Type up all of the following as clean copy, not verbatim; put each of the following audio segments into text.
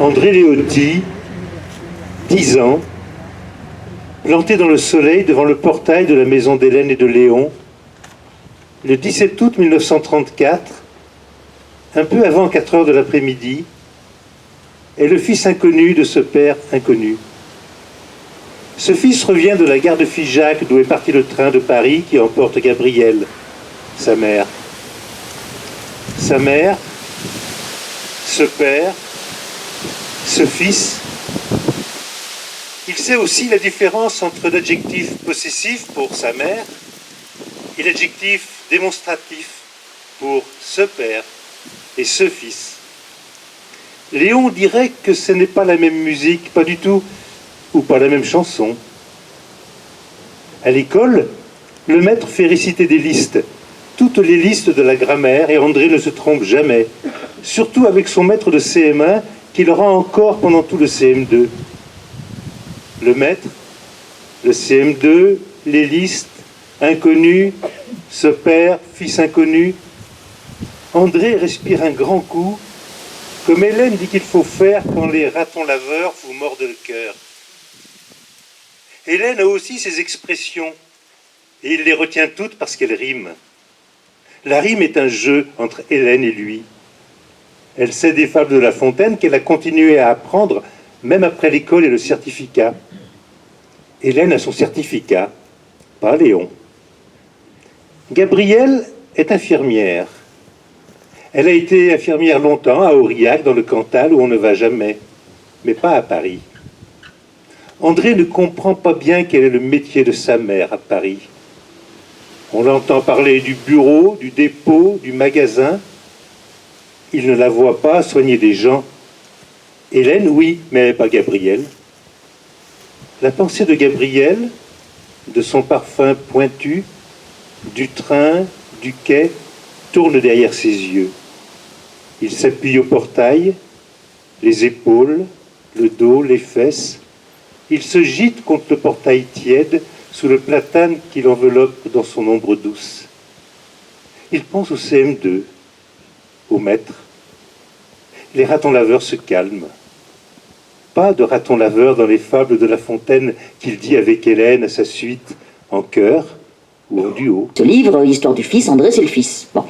André Léoty, 10 ans, planté dans le soleil devant le portail de la maison d'Hélène et de Léon, le 17 août 1934, un peu avant 4 heures de l'après-midi, est le fils inconnu de ce père inconnu. Ce fils revient de la gare de Figeac, d'où est parti le train de Paris qui emporte Gabrielle, sa mère. Sa mère, ce père, ce fils. Il sait aussi la différence entre l'adjectif possessif pour sa mère et l'adjectif démonstratif pour ce père et ce fils. Léon dirait que ce n'est pas la même musique, pas du tout, ou pas la même chanson. À l'école, le maître fait réciter des listes, toutes les listes de la grammaire, et André ne se trompe jamais, surtout avec son maître de CM1 qui l'aura encore pendant tout le CM2. Le maître, le CM2, les listes, inconnu, ce père, fils inconnu. André respire un grand coup, comme Hélène dit qu'il faut faire quand les ratons laveurs vous mordent le cœur. Hélène a aussi ses expressions, et il les retient toutes parce qu'elles riment. La rime est un jeu entre Hélène et lui. Elle sait des fables de La Fontaine qu'elle a continué à apprendre, même après l'école et le certificat. Hélène a son certificat, pas Léon. Gabrielle est infirmière. Elle a été infirmière longtemps à Aurillac, dans le Cantal, où on ne va jamais, mais pas à Paris. André ne comprend pas bien quel est le métier de sa mère à Paris. On l'entend parler du bureau, du dépôt, du magasin. Il ne la voit pas soigner des gens. Hélène, oui, mais pas Gabrielle. La pensée de Gabrielle, de son parfum pointu, du train, du quai, tourne derrière ses yeux. Il s'appuie au portail, les épaules, le dos, les fesses. Il se gîte contre le portail tiède, sous le platane qui l'enveloppe dans son ombre douce. Il pense au CM2, au maître. Les ratons laveurs se calment. Pas de ratons laveurs dans les fables de La Fontaine qu'il dit avec Hélène à sa suite, en chœur ou en duo. Ce livre, Histoire du fils, André, c'est le fils. Bon.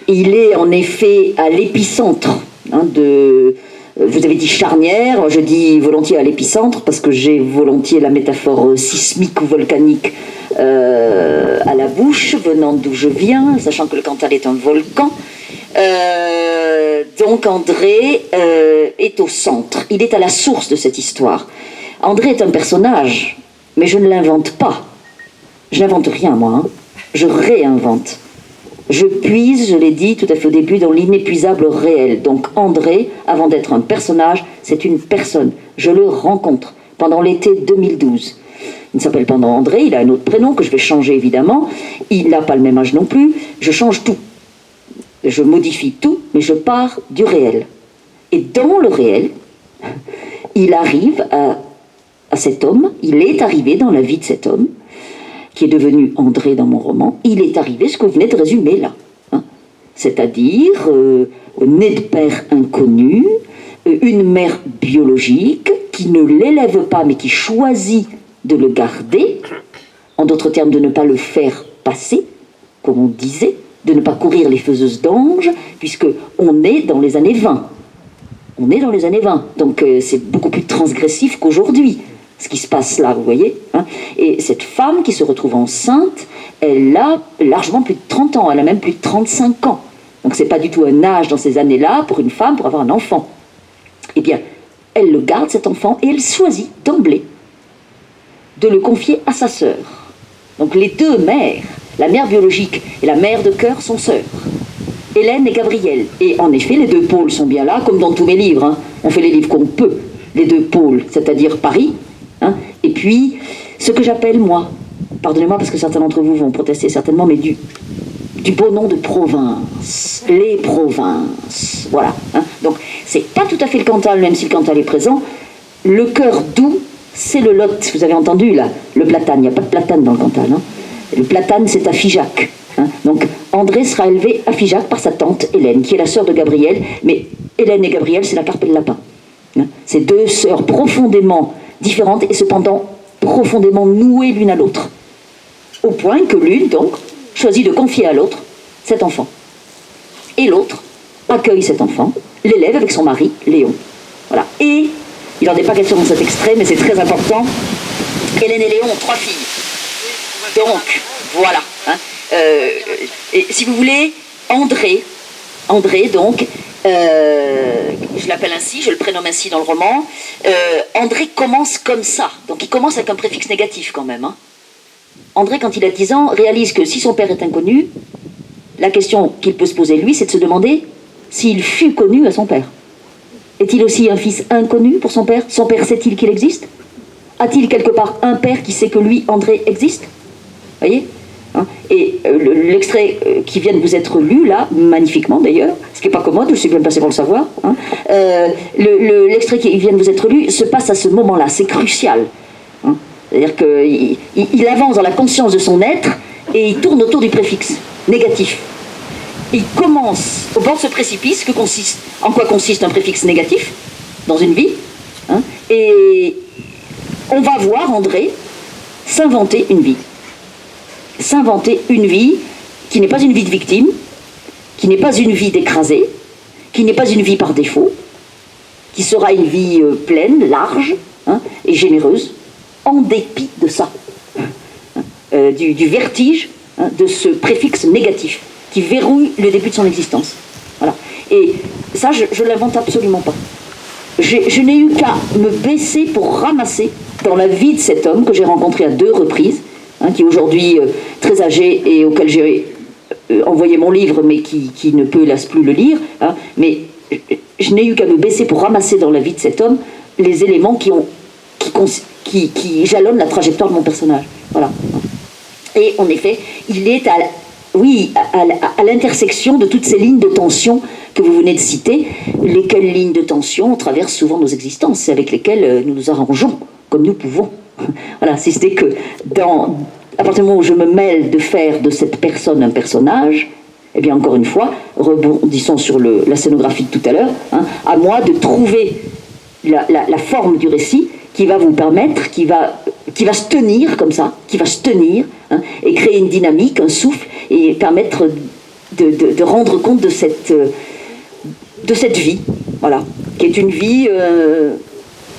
Il est en effet à l'épicentre de... Vous avez dit charnière, je dis volontiers à l'épicentre parce que j'ai volontiers la métaphore sismique ou volcanique à la bouche, venant d'où je viens, sachant que le Cantal est un volcan. Donc André est au centre, il est à la source de cette histoire. André est un personnage, mais je ne l'invente pas. Je n'invente rien, moi. Hein. Je réinvente. Je puise, je l'ai dit tout à fait au début, dans l'inépuisable réel. Donc André, avant d'être un personnage, c'est une personne. Je le rencontre pendant l'été 2012. Il ne s'appelle pas André, il a un autre prénom que je vais changer évidemment. Il n'a pas le même âge non plus. Je change tout. Je modifie tout, mais je pars du réel. Et dans le réel, il arrive à cet homme, il est arrivé dans la vie de cet homme, qui est devenu André dans mon roman, il est arrivé ce que vous venez de résumer là. Hein. C'est-à-dire, né de père inconnu, une mère biologique qui ne l'élève pas mais qui choisit de le garder, en d'autres termes de ne pas le faire passer, comme on disait, de ne pas courir les faiseuses d'anges, puisqu'on est dans les années 20. On est dans les années 20, donc c'est beaucoup plus transgressif qu'aujourd'hui. Ce qui se passe là, vous voyez. Hein. Et cette femme qui se retrouve enceinte, elle a largement plus de 30 ans, elle a même plus de 35 ans. Donc c'est pas du tout un âge dans ces années-là pour une femme pour avoir un enfant. Eh bien, elle le garde cet enfant et elle choisit d'emblée de le confier à sa sœur. Donc les deux mères, la mère biologique et la mère de cœur sont sœurs. Hélène et Gabrielle. Et en effet, les deux pôles sont bien là, comme dans tous mes livres. Hein. On fait les livres qu'on peut. Les deux pôles, c'est-à-dire Paris, hein, et puis ce que j'appelle, moi, pardonnez-moi parce que certains d'entre vous vont protester certainement, mais du beau nom de province, les provinces, voilà. Hein. Donc, c'est pas tout à fait le Cantal, même si le Cantal est présent. Le cœur doux, c'est le Lot, vous avez entendu là, le platane, il n'y a pas de platane dans le Cantal. Hein. Le platane, c'est à Figeac. Hein. Donc, André sera élevé à Figeac par sa tante Hélène, qui est la sœur de Gabrielle, mais Hélène et Gabrielle, c'est la carpe et le lapin. C'est deux sœurs profondément différentes et cependant profondément nouées l'une à l'autre. Au point que l'une, donc, choisit de confier à l'autre cet enfant. Et l'autre accueille cet enfant, l'élève avec son mari, Léon. Voilà. Et, il n'en est pas question dans cet extrait, mais c'est très important, Hélène et Léon ont 3 filles. Donc, voilà. Et si vous voulez, André, donc, je l'appelle ainsi, je le prénomme ainsi dans le roman, André commence comme ça. Donc il commence avec un préfixe négatif quand même. André, quand il a 10 ans, réalise que si son père est inconnu, la question qu'il peut se poser lui, c'est de se demander s'il fut connu à son père. Est-il aussi un fils inconnu pour son père? Son père sait-il qu'il existe? A-t-il quelque part un père qui sait que lui, André, existe? Voyez? Et l'extrait qui vient de vous être lu, là, magnifiquement d'ailleurs, ce qui n'est pas commode, je suis bien placé pour le savoir, l'extrait qui vient de vous être lu se passe à ce moment-là, c'est crucial. C'est-à-dire qu'il avance dans la conscience de son être et il tourne autour du préfixe négatif. Il commence au bord de ce précipice, en quoi consiste un préfixe négatif dans une vie, et on va voir André s'inventer une vie. S'inventer une vie qui n'est pas une vie de victime, qui n'est pas une vie d'écrasé, qui n'est pas une vie par défaut, qui sera une vie pleine, large et généreuse, en dépit de ça, du vertige de ce préfixe négatif qui verrouille le début de son existence. Voilà. Et ça, je ne l'invente absolument pas. Je n'ai eu qu'à me baisser pour ramasser dans la vie de cet homme que j'ai rencontré à 2 reprises, qui est aujourd'hui très âgé et auquel j'ai envoyé mon livre, mais qui ne peut hélas plus le lire. Mais je n'ai eu qu'à me baisser pour ramasser dans la vie de cet homme les éléments qui jalonnent la trajectoire de mon personnage. Voilà. Et en effet, il est à l'intersection de toutes ces lignes de tension que vous venez de citer, lesquelles lignes de tension traversent souvent nos existences et avec lesquelles nous nous arrangeons comme nous pouvons. Voilà, si c'était que à partir du moment où je me mêle de faire de cette personne un personnage, eh bien encore une fois, rebondissons sur la scénographie de tout à l'heure, à moi de trouver la forme du récit qui va vous permettre, qui va se tenir comme ça, qui va se tenir, et créer une dynamique, un souffle, et permettre de rendre compte de cette vie, voilà, qui est une vie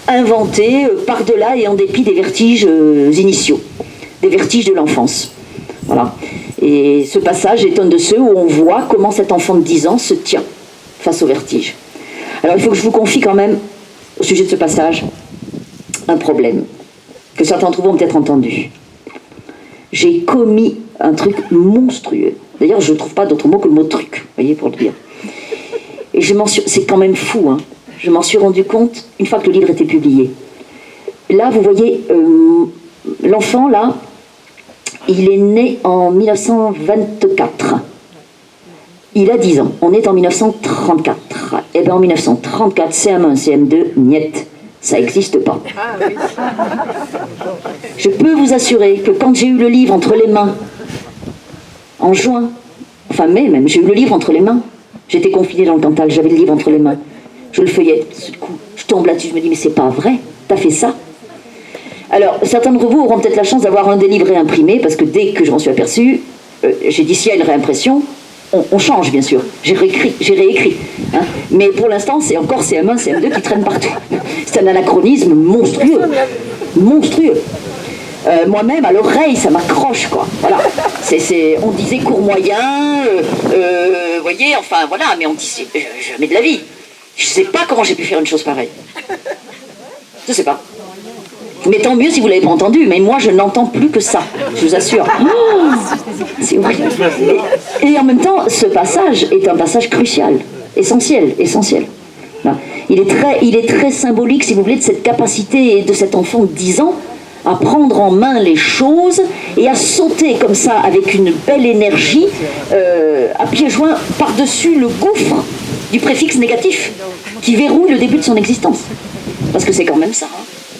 inventée par-delà et en dépit des vertiges initiaux, des vertiges de l'enfance. Voilà. Et ce passage est un de ceux où on voit comment cet enfant de 10 ans se tient face au vertige. Alors il faut que je vous confie quand même, au sujet de ce passage, un problème que certains d'entre vous ont peut-être entendu. J'ai commis un truc monstrueux. D'ailleurs, je ne trouve pas d'autre mot que le mot truc, vous voyez, pour le dire. Et c'est quand même fou, je m'en suis rendu compte une fois que le livre était publié. Là, vous voyez, l'enfant, là, il est né en 1924. Il a 10 ans. On est en 1934. Et bien en 1934, CM1, CM2, niet. Ça n'existe pas. Je peux vous assurer que quand j'ai eu le livre entre les mains, en juin, enfin mai même, j'ai eu le livre entre les mains. J'étais confinée dans le Cantal, j'avais le livre entre les mains. Je le feuillette, du coup, je tombe là-dessus, je me dis, mais c'est pas vrai, t'as fait ça? Alors, certains d'entre vous auront peut-être la chance d'avoir un des livres réimprimé, parce que dès que je m'en suis aperçue, j'ai dit, s'il y a une réimpression, on change, bien sûr. J'ai réécrit. Mais pour l'instant, c'est encore CM1, CM2 qui traînent partout. C'est un anachronisme monstrueux. Monstrueux. Moi-même, à l'oreille, ça m'accroche, quoi. Voilà. On disait court moyen, vous voyez, enfin, voilà, mais on disait jamais de la vie. Je sais pas comment j'ai pu faire une chose pareille. Je sais pas. Mais tant mieux si vous l'avez pas entendu, mais moi je n'entends plus que ça, je vous assure. Oh, c'est horrible. Et en même temps, ce passage est un passage crucial, essentiel. Il est très symbolique, si vous voulez, de cette capacité de cet enfant de 10 ans à prendre en main les choses et à sauter comme ça avec une belle énergie à pieds joints par-dessus le gouffre du préfixe négatif qui verrouille le début de son existence. Parce que c'est quand même ça.